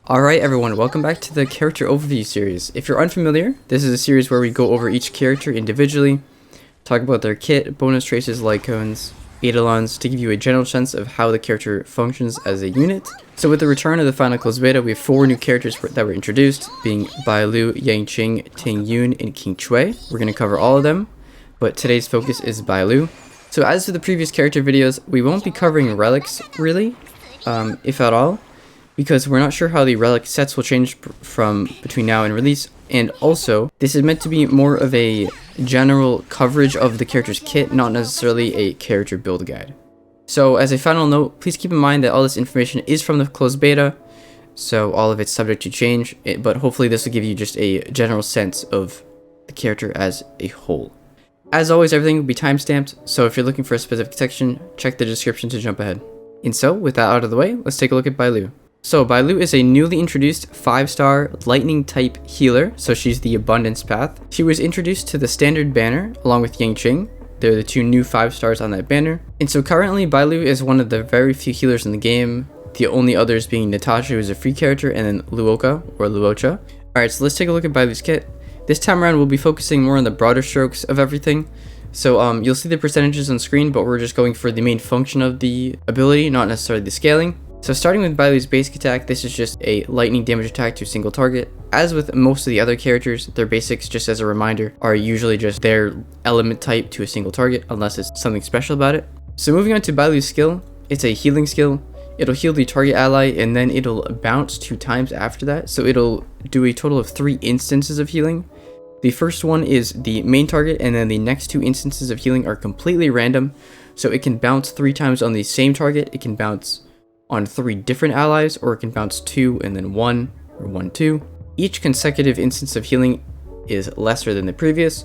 Alright everyone, welcome back to the character overview series. If you're unfamiliar, this is a series where we go over each character individually, talk about their kit, bonus traces, lycones, Eidolons, to give you a general sense of how the character functions as a unit. So with the return of the final closed beta, we have 4 new characters that were introduced, being BAILU, Yangqing, Ting Yun, and King Shui. We're going to cover all of them, but today's focus is BAILU. So as to the previous character videos, we won't be covering relics really, if at all, because we're not sure how the relic sets will change from between now and release, and also this is meant to be more of a general coverage of the character's kit, not necessarily a character build guide. So as a final note, please keep in mind that all this information is from the closed beta, so all of it's subject to change, but hopefully this will give you just a general sense of the character as a whole. As always, everything will be timestamped, so if you're looking for a specific section, check the description to jump ahead. And so, with that out of the way, let's take a look at BAILU. So BAILU is a newly introduced 5-star lightning type healer, so she's the abundance path. She was introduced to the standard banner along with Yangqing. They're the 2 new 5 stars on that banner. And so currently BAILU is one of the very few healers in the game, the only others being Natasha, who is a free character, and then Luoka or Luocha. Alright, so let's take a look at BAILU's kit. This time around we'll be focusing more on the broader strokes of everything. So you'll see the percentages on screen, but we're just going for the main function of the ability, not necessarily the scaling. So starting with BAILU's basic attack, this is just a lightning damage attack to a single target. As with most of the other characters, their basics, just as a reminder, are usually just their element type to a single target, unless it's something special about it. So moving on to BAILU's skill, it's a healing skill. It'll heal the target ally, and then it'll bounce 2 times after that. So it'll do a total of 3 instances of healing. The first one is the main target, and then the next 2 instances of healing are completely random. So it can bounce 3 times on the same target, it can bounce on 3 different allies, or it can bounce 2 and then 1, or 1, 2. Each consecutive instance of healing is lesser than the previous,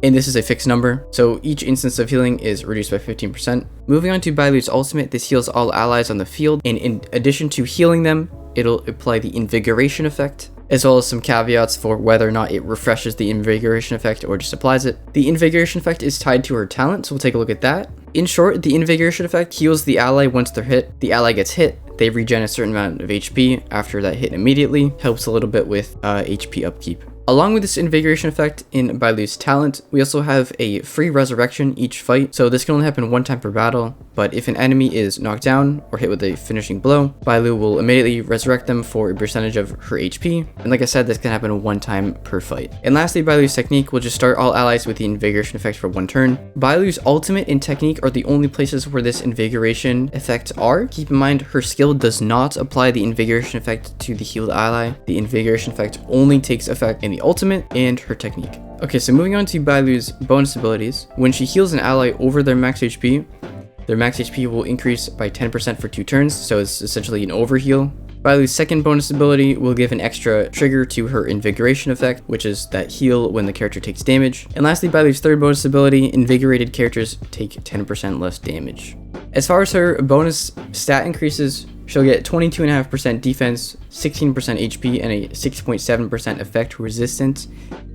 and this is a fixed number, so each instance of healing is reduced by 15%. Moving on to BAILU's ultimate, this heals all allies on the field, and in addition to healing them, it'll apply the invigoration effect, as well as some caveats for whether or not it refreshes the invigoration effect or just applies it. The invigoration effect is tied to her talent, so we'll take a look at that. In short, the invigoration effect heals the ally once they're hit. The ally gets hit, they regen a certain amount of HP after that hit immediately, helps a little bit with HP upkeep. Along with this invigoration effect in BAILU's talent, we also have a free resurrection each fight, so this can only happen 1 time per battle, but if an enemy is knocked down or hit with a finishing blow, BAILU will immediately resurrect them for a percentage of her HP, and like I said, this can happen 1 time per fight. And lastly, BAILU's technique will just start all allies with the invigoration effect for 1 turn. BAILU's ultimate and technique are the only places where this invigoration effect are. Keep in mind, her skill does not apply the invigoration effect to the healed ally. The invigoration effect only takes effect in the ultimate and her technique. Okay, so moving on to BAILU's bonus abilities. When she heals an ally over their max HP will increase by 10% for 2 turns, so it's essentially an overheal. BAILU's second bonus ability will give an extra trigger to her invigoration effect, which is that heal when the character takes damage. And lastly, BAILU's third bonus ability, invigorated characters take 10% less damage. As far as her bonus stat increases, she'll get 22.5% defense, 16% HP, and a 6.7% effect resistance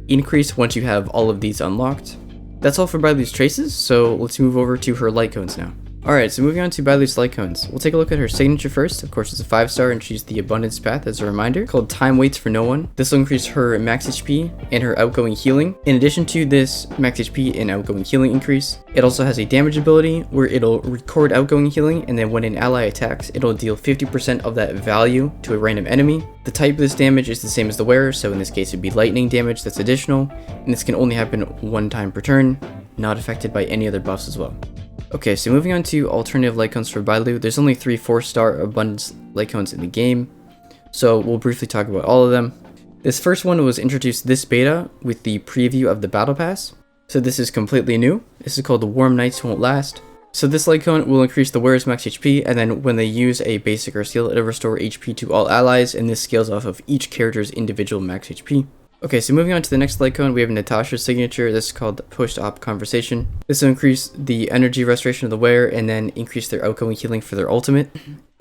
increase once you have all of these unlocked. That's all for BAILU's traces, so let's move over to her lycones now. Alright, so moving on to BAILU's lycones. We'll take a look at her signature first. Of course, it's a 5-star, and she's the abundance path as a reminder, called Time Waits for No One. This will increase her max HP and her outgoing healing. In addition to this max HP and outgoing healing increase, it also has a damage ability where it'll record outgoing healing, and then when an ally attacks, it'll deal 50% of that value to a random enemy. The type of this damage is the same as the wearer, so in this case it'd be lightning damage that's additional, and this can only happen 1 time per turn, not affected by any other buffs as well. Okay, so moving on to alternative lycones for BAILU. There's only 3 4-star abundance lycones in the game, so we'll briefly talk about all of them. This first one was introduced this beta with the preview of the battle pass, so this is completely new. This is called the Warm Nights Won't Last. So this lycone will increase the wearer's max HP, and then when they use a basic or skill, it'll restore HP to all allies, and this scales off of each character's individual max HP. Okay, so moving on to the next lycone, we have Natasha's signature. This is called Post-Op Conversation. This will increase the energy restoration of the wearer and then increase their outgoing healing for their ultimate.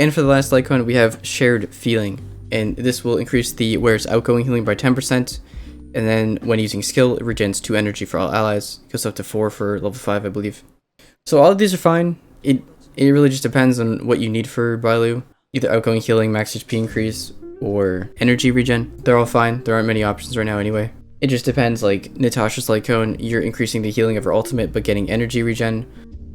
And for the last lycone, we have Shared Feeling, and this will increase the wearer's outgoing healing by 10%, and then when using skill, it regens 2 energy for all allies. It goes up to 4 for level 5, I believe. So all of these are fine. It really just depends on what you need for BAILU. Either outgoing healing, max HP increase, or energy regen. They're all fine. There aren't many options right now anyway. It just depends, like Natasha's Light Cone, you're increasing the healing of her ultimate but getting energy regen,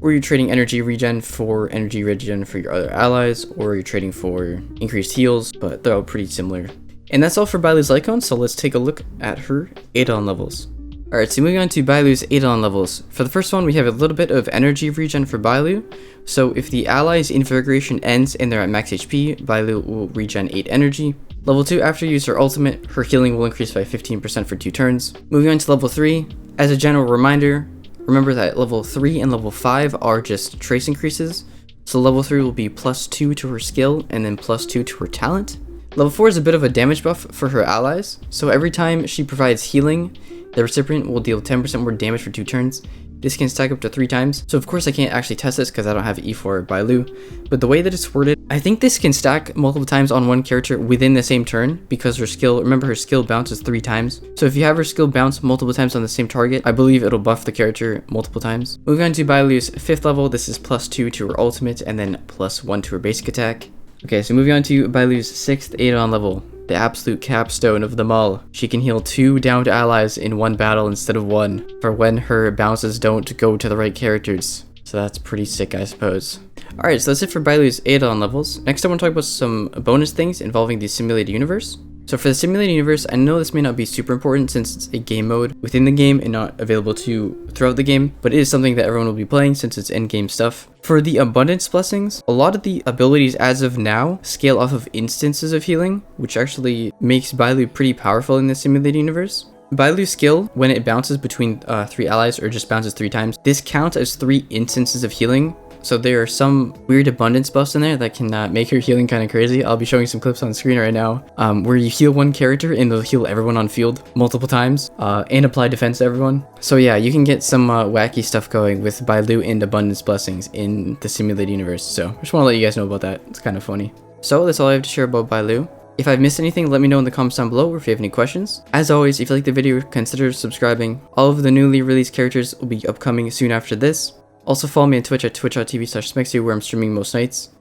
or you're trading energy regen for your other allies, or you're trading for increased heals, but they're all pretty similar. And that's all for BAILU's Light Cone, so let's take a look at her Eidolon levels. Alright, so moving on to BAILU's Eidolon levels. For the first one, we have a little bit of energy regen for BAILU. So if the ally's invigoration ends and they're at max HP, BAILU will regen 8 energy. Level 2, after you use her ultimate, her healing will increase by 15% for 2 turns. Moving on to level 3, as a general reminder, remember that level 3 and level 5 are just trace increases. So level 3 will be +2 to her skill and then +2 to her talent. Level 4 is a bit of a damage buff for her allies. So every time she provides healing, the recipient will deal 10% more damage for 2 turns. This can stack up to 3 times. So of course I can't actually test this because I don't have E4 BAILU. But the way that it's worded, I think this can stack multiple times on one character within the same turn because her skill, remember her skill bounces 3 times. So if you have her skill bounce multiple times on the same target, I believe it'll buff the character multiple times. Moving on to BAILU's 5th level, this is +2 to her ultimate and then +1 to her basic attack. Okay, so moving on to BAILU's 6th Eidolon level. The absolute capstone of them all. She can heal 2 downed allies in 1 battle instead of 1 for when her bounces don't go to the right characters. So that's pretty sick, I suppose. Alright, so that's it for BAILU's Eidolon levels. Next I want to talk about some bonus things involving the simulated universe. So for the simulated universe, I know this may not be super important since it's a game mode within the game and not available to throughout the game, but it is something that everyone will be playing since it's end-game stuff. For the abundance blessings, a lot of the abilities as of now scale off of instances of healing, which actually makes BAILU pretty powerful in the simulated universe. BAILU's skill, when it bounces between 3 allies or just bounces 3 times, this counts as 3 instances of healing. So there are some weird abundance buffs in there that can make your healing kind of crazy. I'll be showing some clips on screen right now where you heal one character and they'll heal everyone on field multiple times and apply defense to everyone. So yeah, you can get some wacky stuff going with BAILU and abundance blessings in the simulated universe. So I just want to let you guys know about that. It's kind of funny. So that's all I have to share about BAILU. If I've missed anything, let me know in the comments down below or if you have any questions. As always, if you like the video, consider subscribing. All of the newly released characters will be upcoming soon after this. Also follow me on Twitch at twitch.tv/smexu where I'm streaming most nights.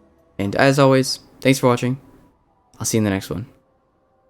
And as always, thanks for watching. I'll see you in the next one.